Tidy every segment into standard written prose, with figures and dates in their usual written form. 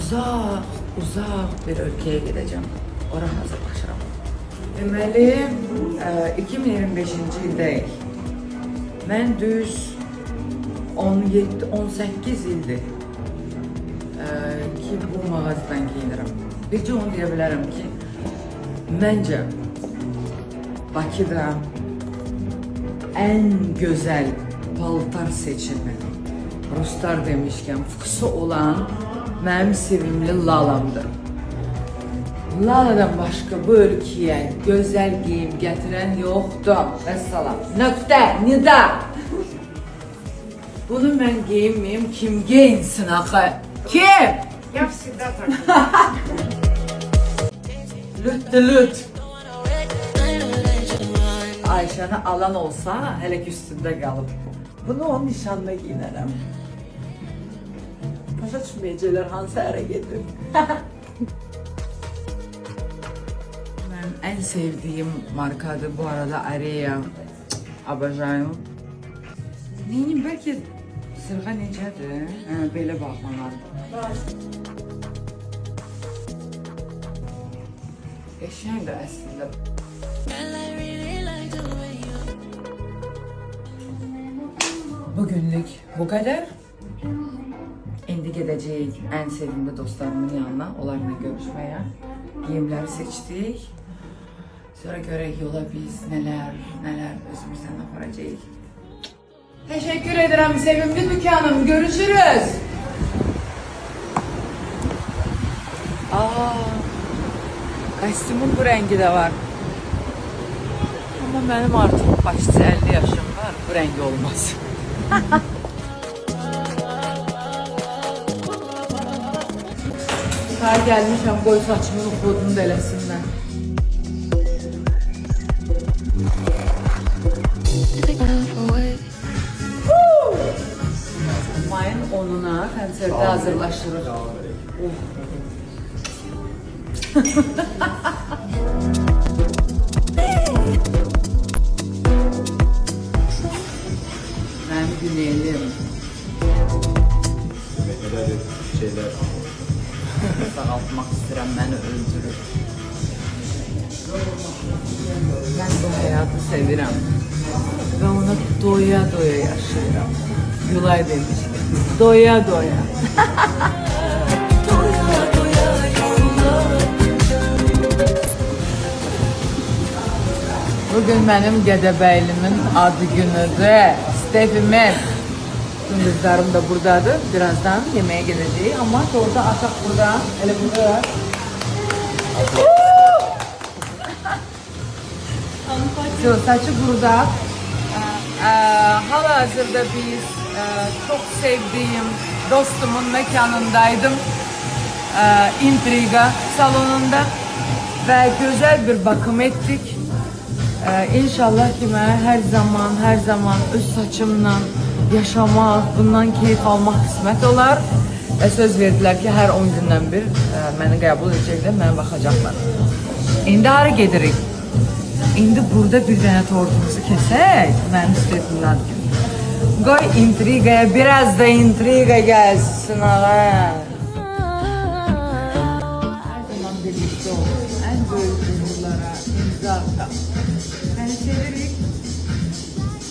uzaq bir ölkəyə gedəcəm. Ora hazırlaşıram. Deməli, 2025-ci ildəyik. Mən düz 17-18 ildir ki, bu mağazadan giyinirəm. Bircə onu deyə bilərəm ki, məncə Bakıda ən gözəl paltar seçimi, Ruslar demişkən, fukusu olan mənim sevimli Lalamdır. Laladan başqa bu ölkəyə gözəl geyim gətirən yoxdur. Vəssalam. Nöqtə, nida. Bunu mən giyinməyim, kim giyinsin axı? Kim? Я всегда так. Lüt. Ayşəni alan olsa, hələ ki üstündə qalıb. Bunu onun nişanına giyinərəm. Başa düşməyəcəklər hansı ərə gedir. Mənim ən sevdiyim markadır bu arada Areya. Abajayım. Neyim, bəlkə sırğa necədir? Belə baxmalardır. Eşyəngdir əslində. Bugünlük bu kadar. İndi gedəcəyik ən sevimli dostlarımın yanına, onlarla görüşməyə. Giyimləri seçdik. Sonra görək yola biz nələr özümüzdən aparacağıq. Teşekkür ederim sevimli dükkanım. Görüşürüz. Kostyumun bu rengi de var. Ama benim artık başta 50 yaşım var. Bu rengi olmaz. Ha gelmişim, koy saçımın ukludunu da eləsinlər. Mayın 10'una konserde hazırlaşırıq. Mənim güneylim. Şeyler. Sağaltmaq istəyirəm, məni öldürür. Mən bu həyatı sevirəm və onu doya yaşayıram. Yulay demişdi, doya. Bugün mənim Gədəbəylimin adı günüdür. Stefimim. Tüm kızlarım da buradadır. Birazdan yemeğe gideceğiz ama orada atak burada. Hele burada. Saçı burada. Halihazırda biz çok sevdiğim dostumun mekanındaydım. Intriga salonunda ve güzel bir bakım ettik. İnşallah ki mən her zaman öz saçımla yaşamaq, bundan keyif almaq qismət olar. Söz verdilər ki, hər 10 gündən bir məni qəbul edəcəklər, mənə baxacaqlar. İndi hara gedirik? İndi burada bir dənə tortumuzu kəsək, mənim istədiyim adı. Qoy intrigaya, biraz da intriga gəlsin ağa. Hər zaman birlikdə olur, ən böyük uğurlara imza atar. Səni sevirik.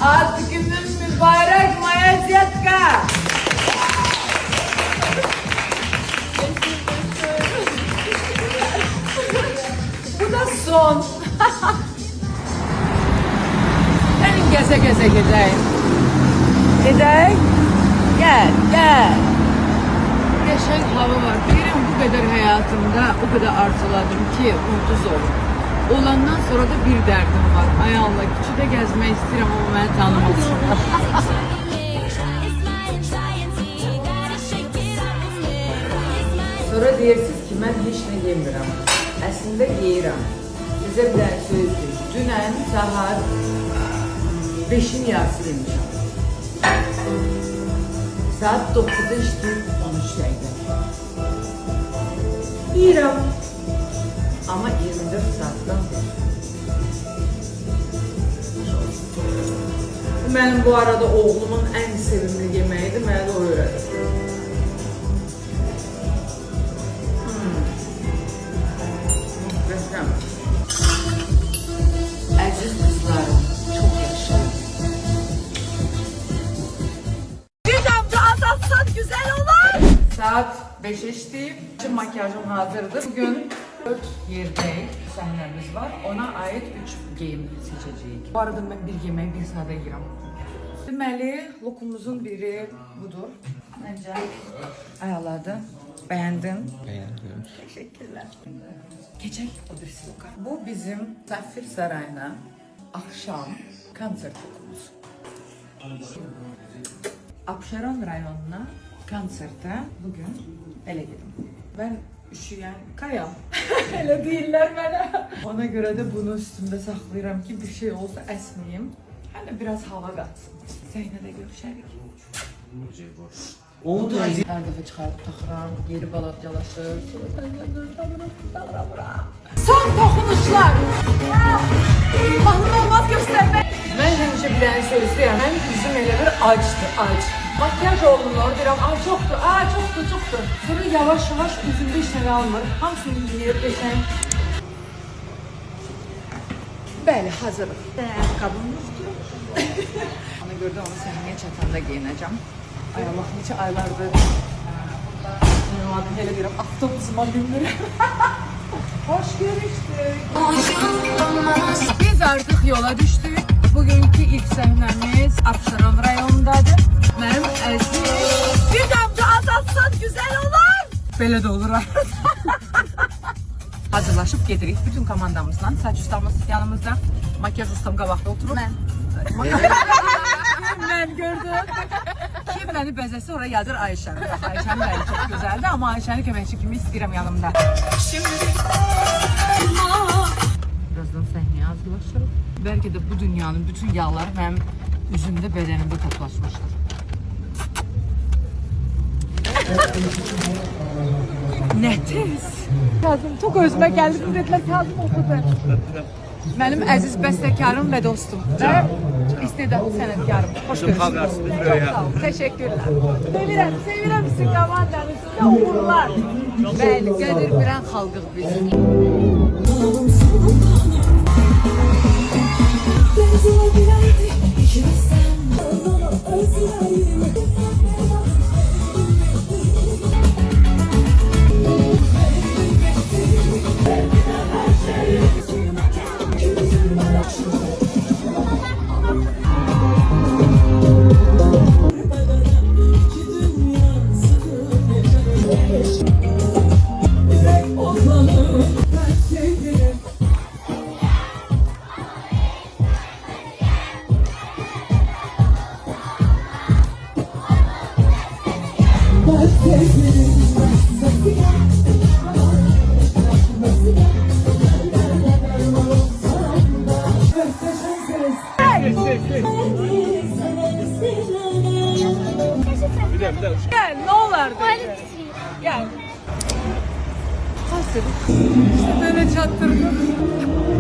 Ad günün mübarək Maya Zetka. Bu da son. Benim geze gideyim. Gideyim. Gel. Yaşan hava var. Bilirəm bu kadar hayatımda o kadar arzuladım ki ulduz olur. Olandan sonra da bir derdim var. Ay Allah, küçüde gezmek istedim ama beni tanımasınlar. Sonra deyirsiniz ki, mən heç nə yemirəm. Əslində yeyirəm. Sizə bir dənə söz deyim. Dünən saat 5'in yarısı yemişəm. Saat 9'da işləyib 13'dəydi. Yeyirəm. Ama 24 saatten benim bu arada oğlumun en sevimli yemeğiydi, bana da o öğretti. Saat 5'e işləyib. Bütün makyajım hazırdır. Bugün 4 yerdəyik. Səhnəmiz var. Ona ait 3 geyim seçəcəyik. Bu arada mən bir yemək, bir sadə yiyirəm. Deməli, lokumumuzun biri budur. Məncə ayarladı. Bəyəndin? Bəyəndim. Teşekkürler. Keçək o birisi loka. Bu bizim Safir Sarayına akşam konsert lokumuz. Abşeron rayonuna konsertə bugün elə gedim. Ben üşüyen kayam. Elə deyirlər mənə. Ona görə də bunu üstümdə saxlayıram ki, bir şey olsa əsməyim. Hələ biraz hava qatsın. Səhnədə görüşərik. Oldu. Hər dəfə çıxarıb taxıram, geri balatcalaşır. Sonra səhnədə vuram. Son toxunuşlar! Mahnım olmaz göstərmək! Mən həmişə bir dənə söyləyəm, mən üzüm elə bir acdır, ac. Makyaj olunur, deyirəm, ay çoxdur, çoxdur. Sonra yavaş-yavaş üzümdə işləni almır. Hamısını yiyir, geçən. Bəli, hazırıq. Ayaqqabım yoxdur. Ona görə də onu səhnəyə çatanda geyinəcəm. Ay Allah, neçə aylardır. Elə deyirəm, avtobusuma binmirəm. Hoş görüşdük. Biz artıq yola düşdük. Bugünkü ilk səhnəmiz Abşeron rayonundadır. Mənim əziz. Bir damcı azaltsan güzel olur. Belə də olur artıq. Hazırlaşıb gedirik bütün komandamızla. Saç ustamız yanımızda. Makyaj ustam qabaqda oturur. Mən gördüm. Kim beni bəzəsi oraya yazır Ayşə. Ayşənin bəli çok güzeldi ama Ayşəni köməkçi kimi istəyirəm yanımda. Birazdan səhnəyə hazırlaşırıq. Bəlkə də bu dünyanın bütün yağları mənim üzümdə, bədənimdə toplaşmışdır. Nə tez? Kazım çok özümə gəldim dedilər, Kazım oxudu. Mənim əziz bəstəkarım və dostum və istedadlı sənətkarım. Hoş görüşürüz. Çok sağ ol, teşekkürler. Sevirəm sizin komandanızı və uğurlar. Bəli, Qədir Birən xalqıq biz. Gel, ne olardı? Gel. Hazır. İşte böyle çattırdım.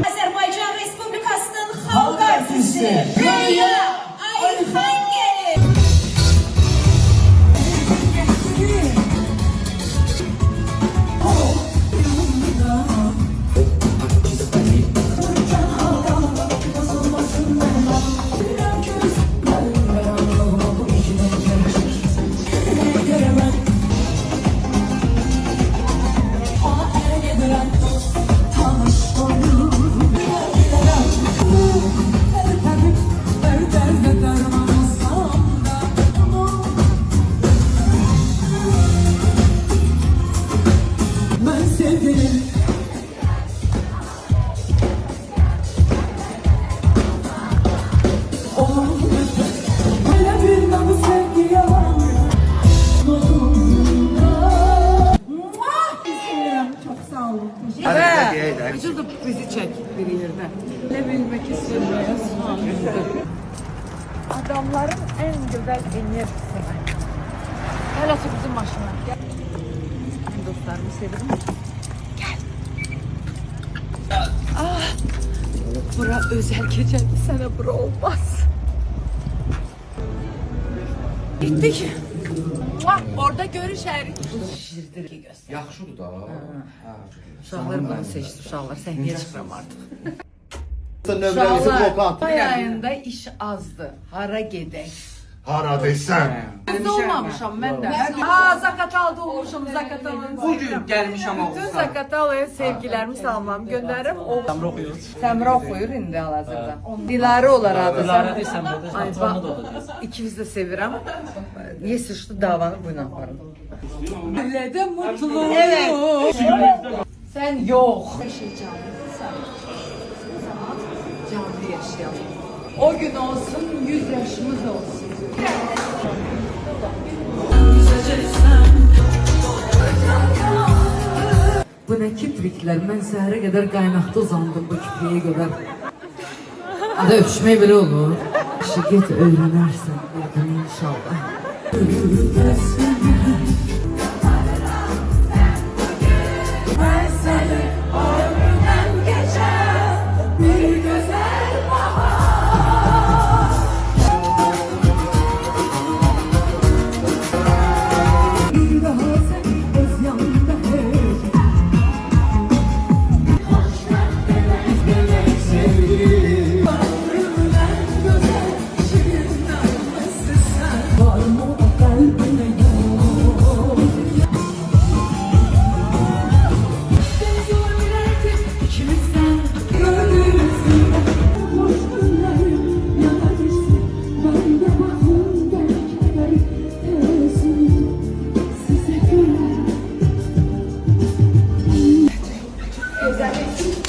Azerbaycan Respublikası'nın halk artisti Rüya Ayhangeli. Ve vücudu bizi çek bir yerde. Ne bilmek istiyoruz. Adamların en güzel enerjisi. Hele şu bizim maşına. Gel. Dostlarımı severim. Gel. Ah, bura özel geceydi. Sana bura olmaz. Gittik. Orada görüşərik. Şişirdir ki göster. Yaxşıdır da. Uşaqlar bunu seçdi. Uşaqlar səhnəyə çıxıram artıq. Növbəmizi Uşaqlar, blokant. ay ayında iş azdı. Hara gedək? Haradaysan? Biz olmamışam ben de. Ha, Zaqatal'da olmuşum, Zaqatal'ın. Bugün gəlmişəm Bütün Oğuzdan. Zaqatal'a sevgilerimi salamam gönderim. O Təmrə oxuyur. Təmrə oxuyur indi hal-hazırda. Dilarə olar adı. Dilarə desəm də, Ay, Atranı bax, da oda deyəsən. İkimiz də sevirəm. Yesişli davanı buyla aparım. Elə də mutlu. Evet. Sen yok. Canlı yaşayalım. O gün olsun, 100 yaşımız olsun. Bu ne kiprikler? Ben səhərə qədər qaynaqda uzandım bu kipriğe kadar. Ada öpüşmək belə olur. İşte get öyrənərsən bir gün inşallah.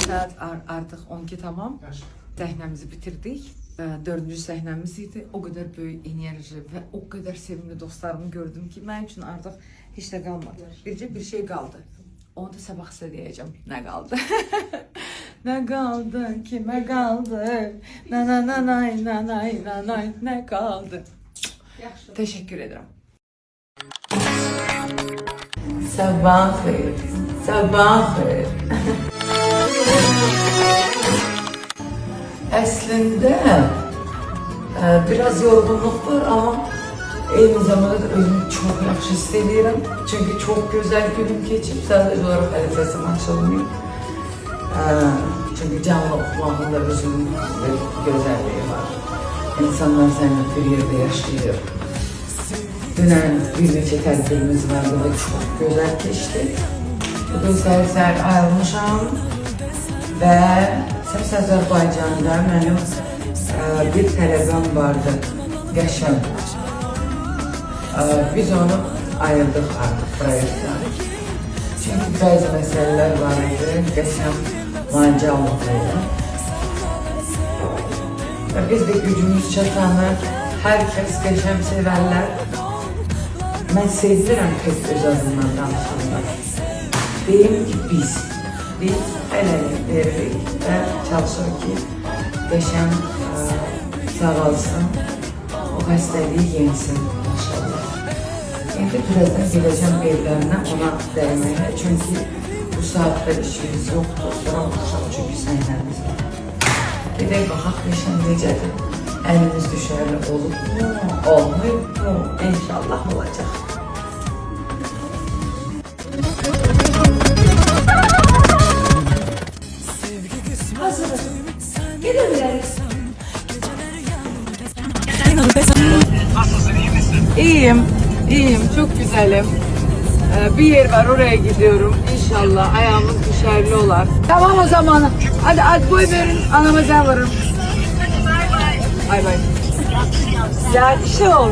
Saat artıq 12 tamam. Səhnəmizi bitirdik. 4-cü səhnəmiz idi. O qədər böyük enerji və o qədər sevimli dostlarımı gördüm ki, mənim üçün artıq heç nə qalmadı. Bircə bir şey qaldı. Onu da sabah sizə deyəcəm. Nə qaldı? Nə qaldı? Kimə qaldı? Nananay, nanay, nanay, nə qaldı? Təşəkkür edirəm. Sabah xeyir. Sabah xeyir. Əslində biraz yorğunluq var ama eyni zamanda da özümü çok yaxşı hiss edirəm. Çünkü çok güzel günüm keçib. Sadece olarak hələ səsim açılmıyor. Çünkü canlı oxumağın da özünün bir gözəlliyi var. İnsanlar seninle bir yerde yaşayır. Dünən bir neçə tədbirimiz vardı ve çok güzel keçdi. Bugün səhər ayrılmışam ve Səs Azərbaycanda mənim bir tələbəm vardı, Qəşəm. Biz onu ayırdıq artıq proyektdən. Çünki bəzi məsələlər var idi, Qəşəm müalicə almalıydı. Biz de gücümüz çatanı, hər kəs Qəşəm sevərlər. Mən sevilirəm tək öz adımdan danışanda. Deyim ki biz el-ele veririk ve çalışır ki Qəşəm sağalsın, o xəstəliyi yensin inşallah. İndi birazdan geleceğim evlerine ona değmeye çünkü bu saatte işimiz yoktur, sonra akşam çünkü səhnəmiz var. Bir de baxaq Qəşəm necədir, əlimiz düşərli olub mu, olmuyor mu, inşallah olacaq. İyiyim, çok güzelim. Bir yer var, oraya gidiyorum. İnşallah ayağımız düşerli olar. Tamam o zaman. Hadi boy verin, anama sen varım. Bay bay. Yani şey ol.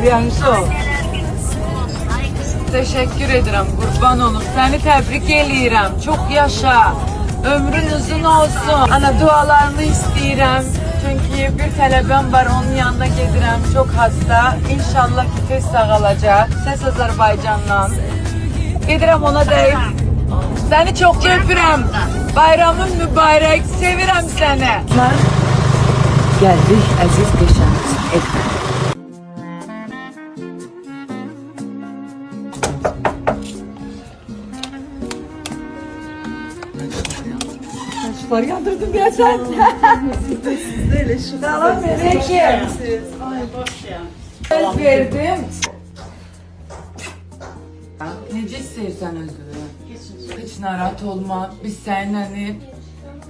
Teşekkür ederim, kurban olum. Seni tebrik eləyirəm. Çok yaşa. Ömrün uzun olsun. Ana dualarını istəyirəm. Çünkü bir tələbəm var, onun yanına gedirəm. Çok hasta. İnşallah ki tez sağalacaq. Səs Azərbaycandan. Gedirəm ona deyim. Seni çok öpürəm. Bayramın mübarək. Sevirəm səni. Geldik əziz Qəşəmimizin evinə. Işıklar yandırdım ya sen. Böyle şu. Salam peki. Ay boş ya. Söz verdim. Necə istəyirsən özünü? Heç narahat olma. Biz səninlə,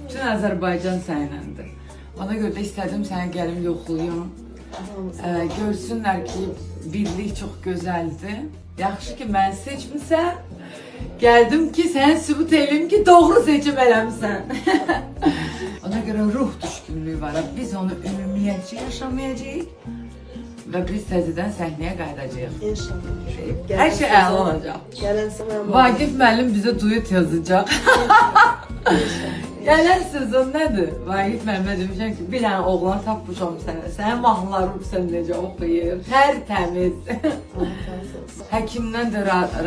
bütün Azərbaycan səninlədir. Ona görə də istədim səni gəlim yoxlayım. Görsünler ki birlik çok güzeldi. Yaxşı ki mən seçmişəm. Geldim ki sen sübut elim ki doğru seçim eləmsən. Ona göre ruh düşkünlüğü var. Biz onu ümumiyyətcə yaşamayacağıq. Ve biz təzədən səhnəyə qayıdacağıq. İnşallah. Her şey əla olacaq. Gələn zaman Vagif müəllim bize duyut yazacaq. Gələn sezon nədir? Vagif müəllimə demişəm ki, bir dənə oğlan tapmışam sənə. Sənin mahnıların sən necə oxuyur. Tərtəmiz. Həkimdən də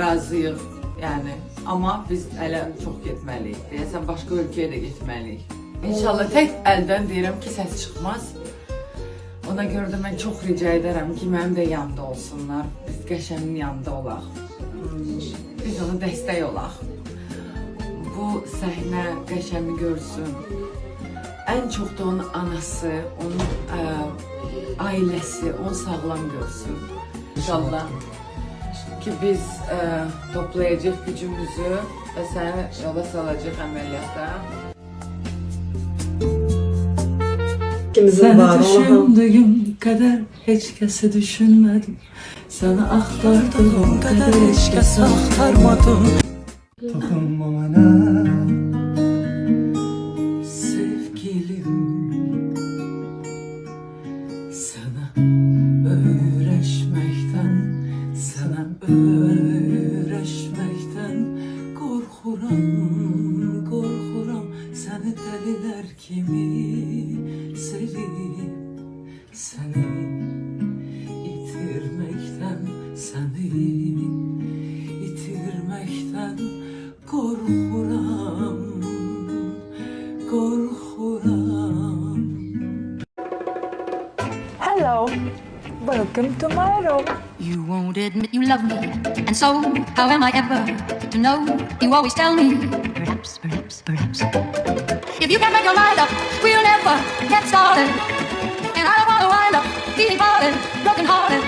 razıyıq. Yani ama biz hələ çox getməliyik. Deyəsən başqa ölkəyə də getməliyik. İnşallah tək əldən deyirəm ki, səs çıxmaz. Ona görə də mən çox rica edərəm ki, mənim də yanında olsunlar. Biz Qəşəmin yanında olaq. Biz ona dəstək olaq. Bu səhnə Qəşəmi görsün. Ən çox da onun anası, onun ailəsi, onu sağlam görsün. İnşallah ki biz toplayacağıq gücümüzü və səni yola salacaq əməliyyata. ikimizin Seni var. Allah'ım. düşündüğüm kadar hiç kese düşünmedim. Seni aktardığım kadar hiç kese aktarmadım. Dokunma bana sevgilim, sana öğreşmekten korkuram seni deliler kimi sevip seni itirmekten korkuram. Hello, welcome to my room. You won't admit you love me, and so how am I ever to know? You always tell me, perhaps. If you can't make your mind up, we'll never get started. And I don't wanna wind up being parted, broken hearted.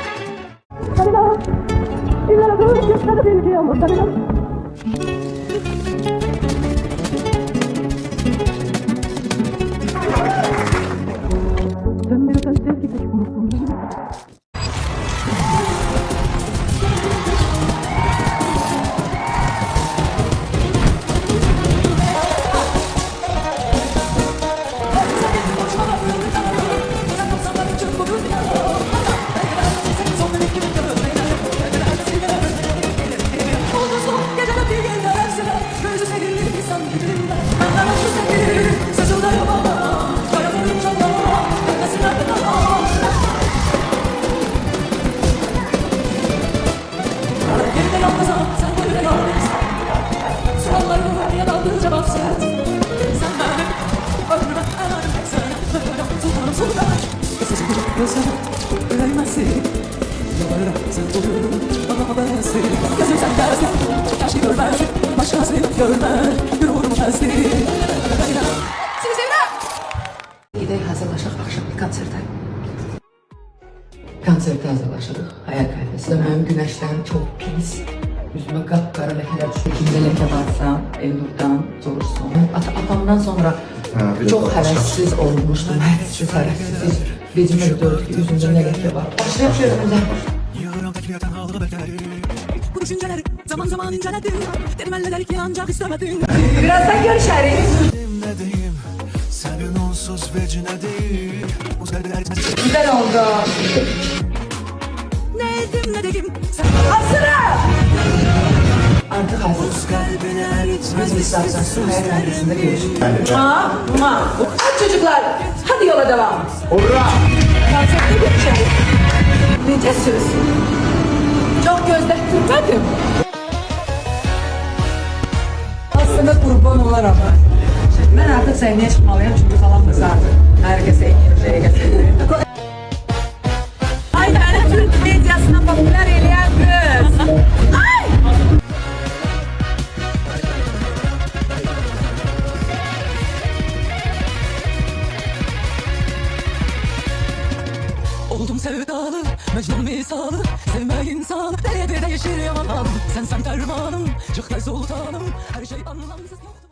Gidelim hazırlaşaq akşam bir konsertə. Konsertə hazırlaşırıq Hayal Kafesində. Mənim günəşlərim çox pis. Üzümə qapqara ləkələr düşür. Kimdə ləkə varsa Elnurdan soruşsun. Atamdan sonra çox həvəssiz olmuşdum. Həvəssiz. Gecimə gördük ki, üzümdə nə ləkə var. Başlayaq şöhrəmizə. Bu düşünceler zaman zaman inceledim. Dedim elleder ki ancak istemedim. Birazdan görüşeriz. Ne diyeyim? Senin onsuz vecine değil. Uzaylar Güzel oldu. ne edim ne diyeyim? Sen Artıq hazır. kalbine Biz istersen su Hayal Kafesində görüşürük. Hadi çocuklar, hadi yola devam. Hurra! Konsepte geçelim. Nece söz? Çok gözlettirmedim. Aslında kurban olaram ben artık sahneye çıkmalıyım çünkü falan kızardı. Herkese en yeni şeye getirdi. Ay beni Türk medyasına popüler eleyen kız. Ay! oldum sevdalı, Mecnun misalı. Sevme insanı, nerede değişir yaman. Sen dermanım, çık sultanım. Her şey anlamsız yoktu.